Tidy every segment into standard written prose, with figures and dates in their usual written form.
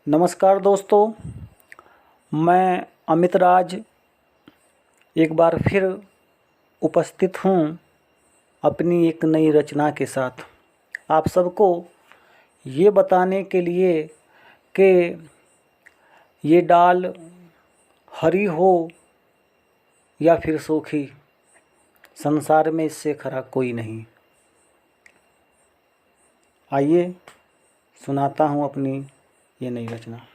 नमस्कार दोस्तों, मैं अमित राज एक बार फिर उपस्थित हूँ अपनी एक नई रचना के साथ आप सबको ये बताने के लिए कि ये डाल हरी हो या फिर सूखी, संसार में इससे खरा कोई नहीं। आइए सुनाता हूँ अपनी ये नई रचना,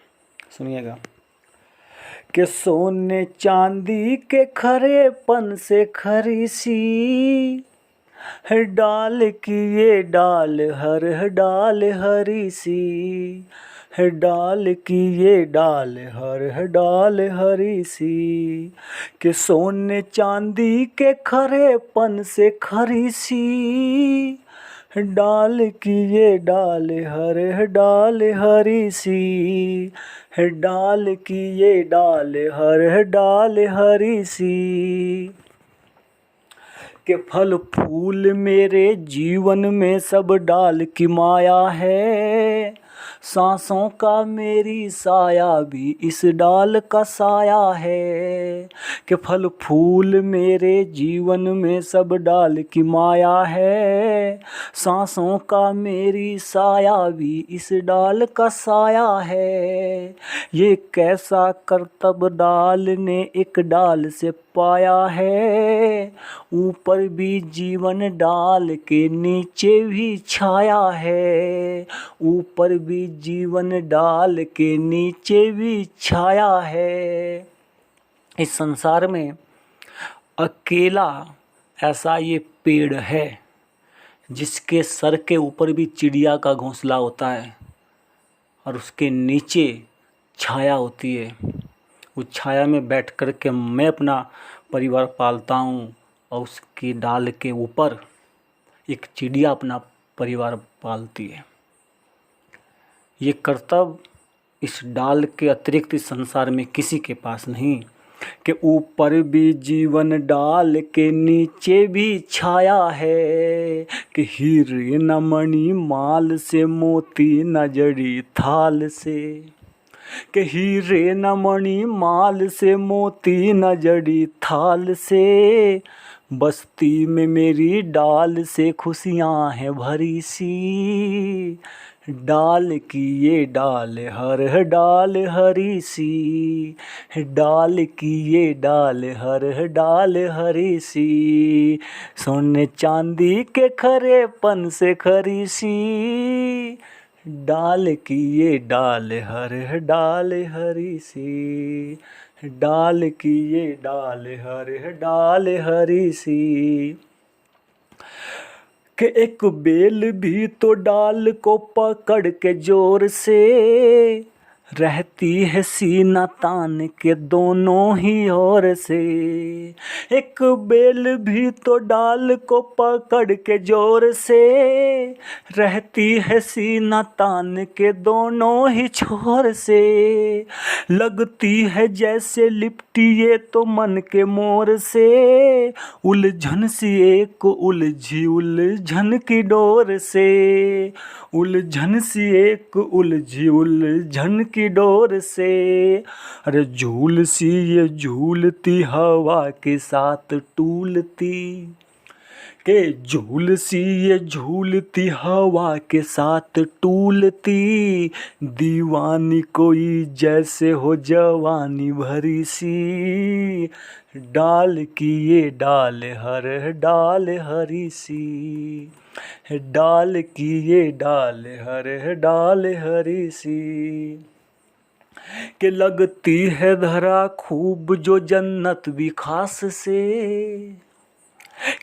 सुनिएगा। कि सोने चांदी के खरेपन से खरी सी डाल की ये डाल हर डाल हरी सी, डाल की ये डाल हर डाल हरी सी। कि सोने चांदी के खरेपन से खरी सी डाल की ये डाल हर डाल हरी सी, डाल की ये डाल हर डाल हरी सी। के फल फूल मेरे जीवन में सब डाल की माया है, सांसों का मेरी साया भी इस डाल का साया है। कि फल फूल मेरे जीवन में सब डाल की माया है, सांसों का मेरी साया भी इस डाल का साया है। ये कैसा करतब डाल ने एक डाल से पाया है, ऊपर भी जीवन डाल के नीचे भी छाया है, ऊपर भी जीवन डाल के नीचे भी छाया है। इस संसार में अकेला ऐसा ये पेड़ है जिसके सर के ऊपर भी चिड़िया का घोंसला होता है और उसके नीचे छाया होती है। उस छाया में बैठ कर के मैं अपना परिवार पालता हूँ और उसकी डाल के ऊपर एक चिड़िया अपना परिवार पालती है। ये कर्तव्य इस डाल के अतिरिक्त इस संसार में किसी के पास नहीं। कि ऊपर भी जीवन डाल के नीचे भी छाया है, कि हीरे न मणि माल से मोती न जड़ी थाल से, कि हीरे न मणि माल से मोती न जड़ी थाल से। बस्ती में मेरी डाल से खुशियाँ हैं भरी सी, डाल की ये डाल हर डाल हरी सी, डाल की ये डाल हर डाल हरी सी। सोने चांदी के खरेपन से खरी सी, डाल की ये डाल हर डाल हरी सी, डाल की ये डाल हर डाल हरी सी। कि एक बेल भी तो डाल को पकड़ के जोर से रहती है सीना तान के दोनों ही ओर से। एक बेल भी तो डाल को पकड़ के जोर से रहती है सीना तान के दोनों ही छोर से। लगती है जैसे लिपटी ये तो मन के मोर से, उलझन सी एक उलझी उलझन की डोर से, उलझन सी एक उलझी उलझन की डोर से। अरे झूल सी ये झूलती हवा के साथ टूलती, के झूल सी ये झूलती हवा के साथ टूलती। दीवानी कोई जैसे हो जवानी भरी सी, डाल की ये डाल हर डाल हरी सी, डाल की ये डाल हर डाल हरी सी। के लगती है धरा खूब जो जन्नत भी खास से,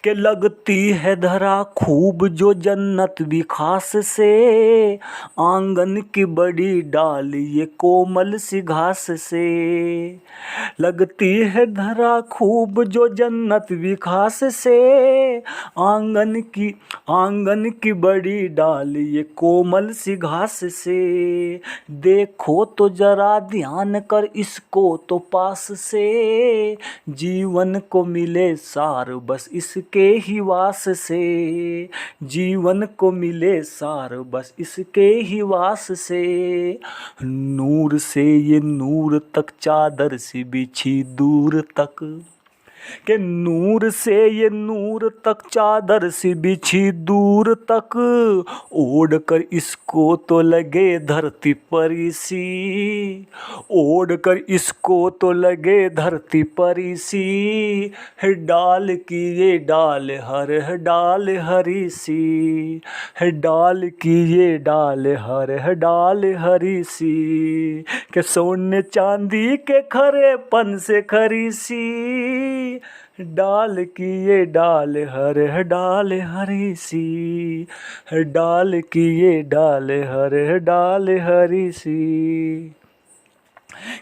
के लगती है धरा खूब जो जन्नत भी खास से। आंगन की बड़ी डाल ये कोमल सी घास से, लगती है धरा खूब जो जन्नत भी खास से। आंगन की बड़ी डाल ये कोमल सी घास से। देखो तो जरा ध्यान कर इसको तो पास से, जीवन को मिले सार बस इस इसके ही वास से, जीवन को मिले सार बस इसके ही वास से। नूर से ये नूर तक चादर सी बिछी दूर तक, के नूर से ये नूर तक चादर सी बिछी दूर तक, ओढ़ कर इसको तो लगे धरती पर इसी, ओढ़ कर इसको तो लगे धरती पर इसी। है डाल की ये डाल हर है डाल हरी सी, है डाल की ये डाल हर है डाल हरी सी। के सोने चांदी के खरेपन से खरी सी, डाल की ये डाल हर है डाल हरी सी, है डाल की ये डाल हर है डाल हरी सी।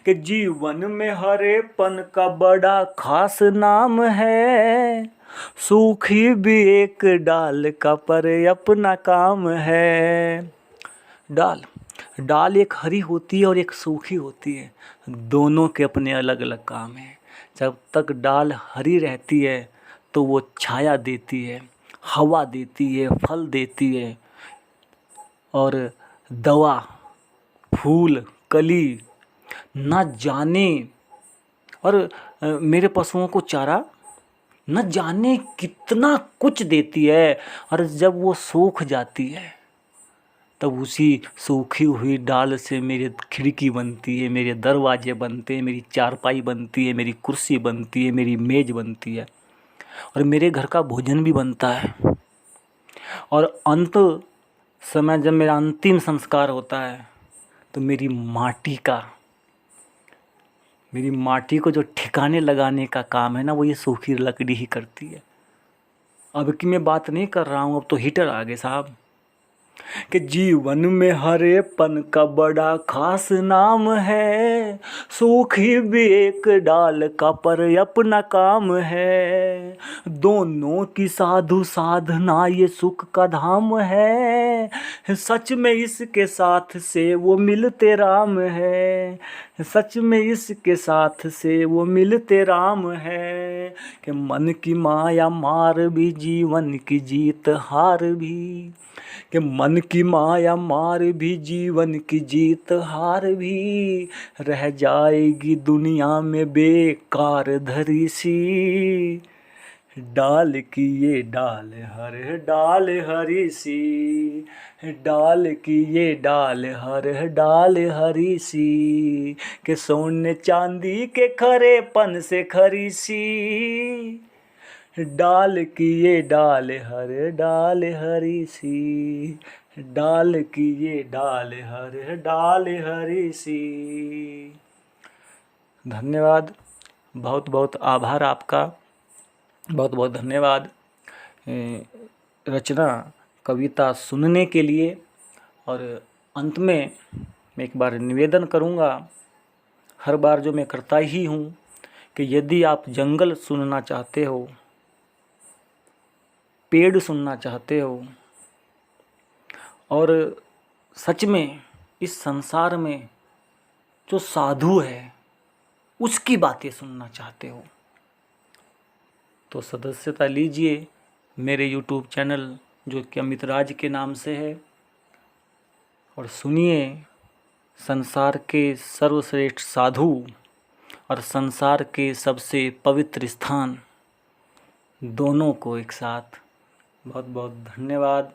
कि जीवन में हरेपन का बड़ा खास नाम है, सूखी भी एक डाल का पर अपना काम है। डाल एक हरी होती है और एक सूखी होती है, दोनों के अपने अलग अलग काम हैं। जब तक डाल हरी रहती है तो वो छाया देती है, हवा देती है, फल देती है, और दवा, फूल, कली न जाने, और मेरे पशुओं को चारा न जाने कितना कुछ देती है। और जब वो सूख जाती है तब उसी सूखी हुई डाल से मेरी खिड़की बनती है, मेरे दरवाजे बनते हैं, मेरी चारपाई बनती है, मेरी कुर्सी बनती है, मेरी मेज बनती है, और मेरे घर का भोजन भी बनता है। और अंत समय जब मेरा अंतिम संस्कार होता है तो मेरी माटी को जो ठिकाने लगाने का काम है ना, वो ये सूखी लकड़ी ही करती है। अब की मैं बात नहीं कर रहा हूँ, अब तो हीटर आ गए साहब। कि जीवन में हरेपन का बड़ा खास नाम है, सूखी भी एक डाल का पर अपना काम है। दोनों की साधु साधना ये सुख का धाम है, सच में इसके साथ से वो मिलते राम है, सच में इसके साथ से वो मिलते राम है। कि मन की माया मार भी जीवन की जीत हार भी, कि मन की माया मार भी जीवन की जीत हार भी, रह जाएगी दुनिया में बेकार धरी सी। डाल की ये डाल हर डाल हरी सी, डाल की ये डाल हर डाल हरी सी। के सोने चांदी के खरेपन से खरी सी, डाल की ये डाल हर डाल हरी सी, डाल की ये डाल हर डाल हरी सी। धन्यवाद, बहुत बहुत आभार आपका, बहुत बहुत धन्यवाद रचना कविता सुनने के लिए। और अंत में मैं एक बार निवेदन करूँगा, हर बार जो मैं करता ही हूँ, कि यदि आप जंगल सुनना चाहते हो, पेड़ सुनना चाहते हो, और सच में इस संसार में जो साधु है उसकी बातें सुनना चाहते हो, तो सदस्यता लीजिए मेरे YouTube चैनल जो कि अमित राज के नाम से है, और सुनिए संसार के सर्वश्रेष्ठ साधु और संसार के सबसे पवित्र स्थान दोनों को एक साथ। बहुत बहुत धन्यवाद।